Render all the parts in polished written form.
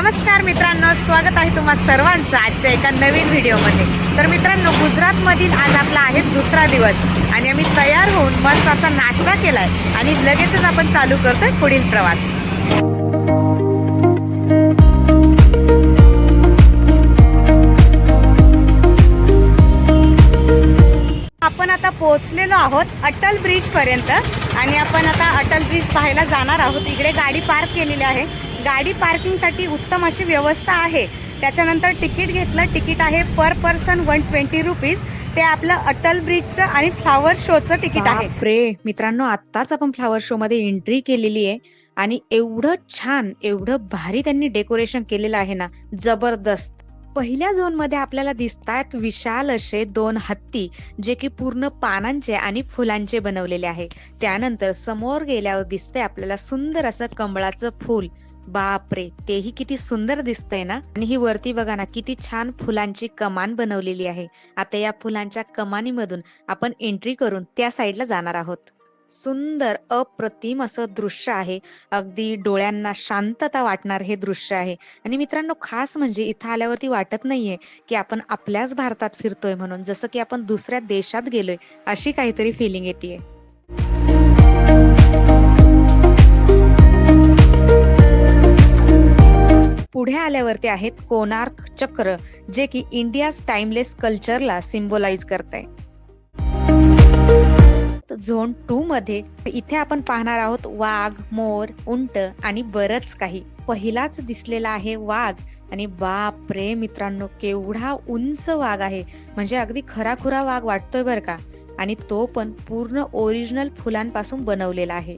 नमस्कार मित्रांनो, स्वागत आहे तुम्हा सर्वांचं आजच्या एका नवीन व्हिडिओमध्ये। तर मित्रांनो, गुजरातमधील आज आपला आहे दुसरा दिवस आणि आम्ही तयार होऊन मस्त असा नाश्ता केलाय आणि लगेचच आपण चालू करतोय पुढील प्रवास। आपण आता पोहोचलेलो आहोत अटल ब्रिज पर्यंत आणि आपण आता अटल ब्रिज पाहायला जाणार आहोत। इकडे गाडी पार्क केलेली आहे। गाडी पार्किंगसाठी उत्तम अशी व्यवस्था आहे। त्याच्यानंतर तिकीट घेतलं, तिकीट आहे पर पर्सन 120 रुपीज। ते आपलं अटल ब्रिजचं आणि फ्लावर शोचं तिकीट आहे। बापरे मित्रांनो, आत्ताच आपण फ्लावर शो मध्ये एंट्री केलेली आहे आणि एवढं छान, एवढं भारी त्यांनी डेकोरेशन केलेलं आहे ना, जबरदस्त। पहिल्या झोन मध्ये आपल्याला दिसतात विशाल असे 2 हत्ती, जे की पूर्ण पानांचे आणि फुलांचे बनवलेले आहे। त्यानंतर समोर गेल्यावर दिसतंय आपल्याला सुंदर असं कमळाचं फूल। बापरे, तेही किती सुंदर दिसतंय ना। आणि ही वरती बघा ना, किती छान फुलांची कमान बनवलेली आहे। आता या फुलांच्या कमानीमधून आपण एंट्री करून त्या साईडला जाणार आहोत। सुंदर अप्रतिम असं दृश्य आहे। अगदी डोळ्यांना शांतता वाटणार हे दृश्य आहे। आणि मित्रांनो, खास म्हणजे इथं आल्यावरती वाटत नाहीये की आपण आपल्याच भारतात फिरतोय म्हणून, जसं की आपण दुसऱ्या देशात गेलोय अशी काहीतरी फिलिंग येते। पुढे आल्यावरती आहेत कोणार्क चक्र, जे की इंडियाज टाइमलेस कल्चरला सिम्बोलाइज करतंय। झोन 2 मध्ये इथे आपण पाहणार आहोत वाघ, मोर, उंट आणि बरच काही। पहिलाच दिसलेला आहे वाघ आणि बाप रे मित्रांनो, केवढा उंच वाघ आहे, म्हणजे अगदी खराखुरा वाघ वाटतोय बर का। आणि तो पण पूर्ण ओरिजिनल फुलांपासून बनवलेला आहे।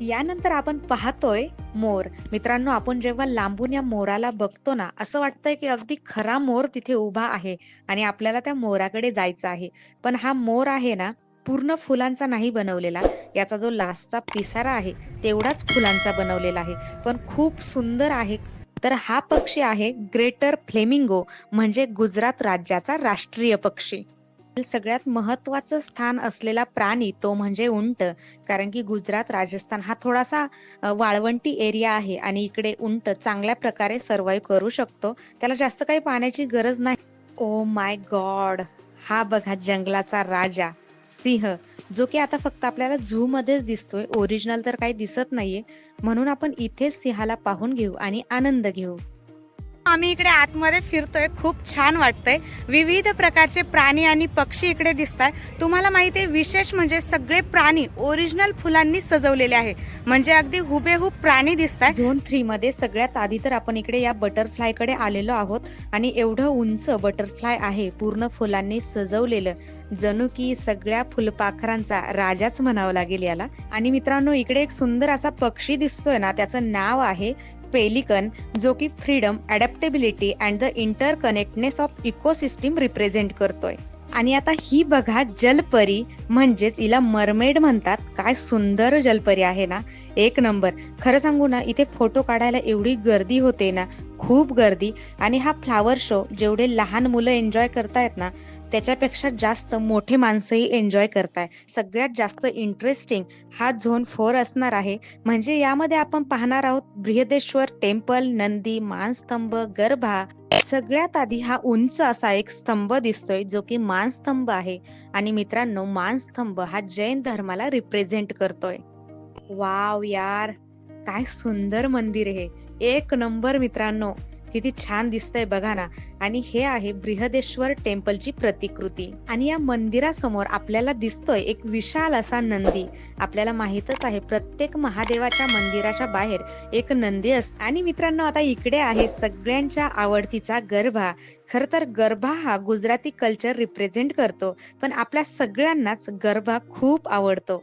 यानंतर आपण पाहतोय मोर। मित्रांनो, आपण जेव्हा लांबून या मोराला बघतो ना, असं वाटतंय की अगदी खरा मोर तिथे उभा आहे आणि आपल्याला त्या मोराकडे जायचं आहे। पण हा मोर आहे ना, पूर्ण फुलांचा नाही बनवलेला। याचा जो लास्टचा पिसारा आहे तेवढाच फुलांचा बनवलेला आहे, पण खूप सुंदर आहे। तर हा पक्षी आहे ग्रेटर फ्लेमिंगो, म्हणजे गुजरात राज्याचा राष्ट्रीय पक्षी। सगळ्यात महत्वाचं स्थान असलेला प्राणी तो म्हणजे उंट, कारण की गुजरात राजस्थान हा थोडासा वाळवंटी एरिया आहे आणि इकडे उंट चांगल्या प्रकारे सर्व्हाइव्ह करू शकतो। त्याला जास्त काही पाण्याची गरज नाही। ओ माय गॉड, हा बघा जंगलाचा राजा सिंह, जो की आता फक्त आपल्याला झू मध्येच दिसतोय, ओरिजिनल तर काही दिसत नाहीये। म्हणून आपण इथेच सिंहाला पाहून घेऊ आणि आनंद घेऊ। आम्ही इकडे आतमध्ये फिरतोय, खूप छान वाटतंय। विविध प्रकारचे प्राणी आणि पक्षी इकडे दिसतात। तुम्हाला माहिती आहे, विशेष म्हणजे सगळे प्राणी ओरिजिनल फुलांनी सजवलेले आहे, म्हणजे अगदी हुबेहूब प्राणी दिसतात। झोन 3 मध्ये सगळ्यात आधी तर आपण इकडे या बटरफ्लाय कडे आलेलो आहोत आणि एवढं उंच बटरफ्लाय आहे, पूर्ण फुलांनी सजवलेलं, जणू की सगळ्या फुलपाखरांचा राजाच म्हणावं लागेल याला। आणि मित्रांनो, इकडे एक सुंदर असा पक्षी दिसतोय ना, त्याचं नाव आहे पेलिकन, जो की freedom, adaptability and the interconnectedness of ecosystem represent करतोय। आणि आता ही बघा जलपरी, म्हणजेच हिला मरमेड म्हणतात। काय सुंदर जलपरी आहे ना, एक नंबर। खरं सांगू ना, इथे फोटो काढायला एवढी गर्दी होते ना, खूप गर्दी। आणि हा फ्लावर शो जेवढे लहान मुलं एन्जॉय करतायत ना, त्याच्यापेक्षा जास्त मोठे माणसंही एन्जॉय करताय। सगळ्यात जास्त इंटरेस्टिंग हा झोन 4 असणार आहे, म्हणजे यामध्ये आपण पाहणार आहोत बृहदेश्वर टेम्पल, नंदी, मानस्तंभ, गर्भा। सगळ्यात आधी हा उंच असा एक स्तंभ दिसतोय, जो की मानस्तंभ आहे। आणि मित्रांनो, मानस्तंभ हा जैन धर्माला रिप्रेझेंट करतोय। वाव यार, काय सुंदर मंदिर आहे, एक नंबर मित्रांनो, किती छान दिसतंय बघा ना। आणि हे आहे बृहदेश्वर टेम्पलची प्रतिकृती। आणि या मंदिरासमोर आपल्याला दिसतोय एक विशाल असा नंदी। आपल्याला माहितच आहे, प्रत्येक महादेवाच्या मंदिराच्या बाहेर एक नंदी असतो। आणि मित्रांनो, आता इकडे आहे सगळ्यांच्या आवडतीचा गरबा। खर तर गरबा हा गुजराती कल्चर रिप्रेझेंट करतो, पण आपल्या सगळ्यांनाच गरबा खूप आवडतो।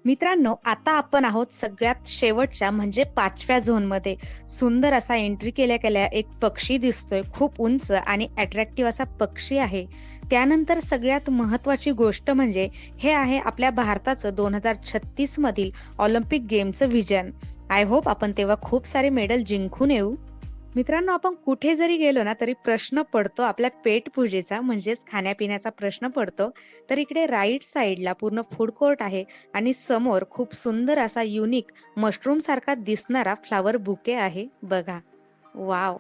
मित्रांनो, आता आपण आहोत सगळ्यात शेवटच्या म्हणजे 5व्या झोन मध्ये। सुंदर असा एंट्री केल्या केल्या एक पक्षी दिसतोय, खूप उंच आणि अट्रॅक्टिव्ह असा पक्षी आहे। त्यानंतर सगळ्यात महत्वाची गोष्ट म्हणजे हे आहे आपल्या भारताचं 2036 मधील ऑलिम्पिक गेमचं व्हिजन। आय होप आपण तेव्हा खूप सारे मेडल जिंकून येऊ। मित्रांनो, आपण कुठे जरी गेलो ना, तरी प्रश्न पडतो आपल्या पेट पूजेचा, म्हणजेच खाण्यापिण्याचा प्रश्न पडतो। तर इकडे राईट साईडला पूर्ण फूड कोर्ट आहे आणि समोर खूप सुंदर असा युनिक मशरूम सारखा दिसणारा फ्लावर बुके आहे बघा। वाव.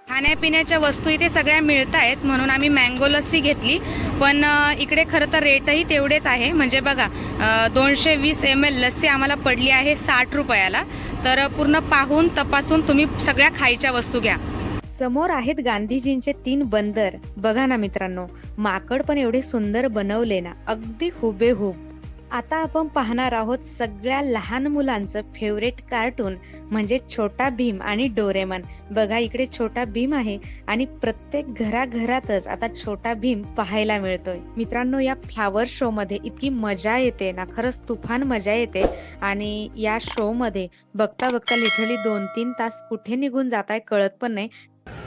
खाण्यापिण्याच्या वस्तू इथे सगळ्या मिळत आहेत म्हणून आम्ही मँगो लस्सी घेतली. पण इकडे खरं तर रेटही तेवढेच आहे. म्हणजे बघा 220 ml लस्सी आम्हाला पडली आहे 60 रुपयाला. तर पूर्ण पाहून तपासून तुम्ही सगळ्या खायच्या वस्तू घ्या. समोर आहेत गांधीजींचे 3 बंदर. बघा ना मित्रांनो, माकड पण एवढे सुंदर बनवले ना, अगदी हुबेहूब. आता आपण पाहणार आहोत सगळ्या लहान मुलांचं फेवरेट कार्टून म्हणजे छोटा भीम आणि डोरेमन. बघा इकडे छोटा भीम आहे आणि प्रत्येक घराघरातच आता छोटा भीम पाहायला मिळतोय. मित्रांनो, या फ्लावर शो मध्ये इतकी मजा येते ना, खरंच तुफान मजा येते. आणि या शो मध्ये बघता बघता लिटरली 2-3 तास कुठे निघून जात आहे कळत पण नाही.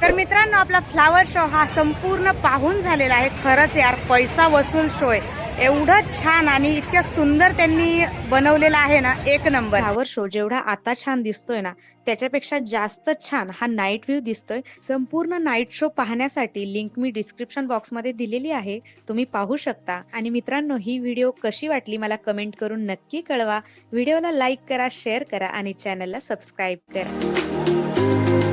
तर मित्रांनो, आपला फ्लावर शो हा संपूर्ण पाहून झालेला आहे. खरंच यार, पैसा वसूल शो आहे. एवढं छान आणि इतक्या सुंदर त्यांनी बनवलेला आहे ना, एक नंबर. फ्लावर शो जेवढा आता छान दिसतोय ना, त्याच्यापेक्षा जास्त छान हा नाईट व्ह्यू दिसतोय. संपूर्ण नाईट शो पाहण्यासाठी लिंक मी डिस्क्रिप्शन बॉक्स मध्ये दिलेली आहे, तुम्ही पाहू शकता. आणि मित्रांनो, ही व्हिडिओ कशी वाटली मला कमेंट करून नक्की कळवा. व्हिडिओला लाईक करा, शेअर करा आणि चॅनलला सबस्क्राईब करा.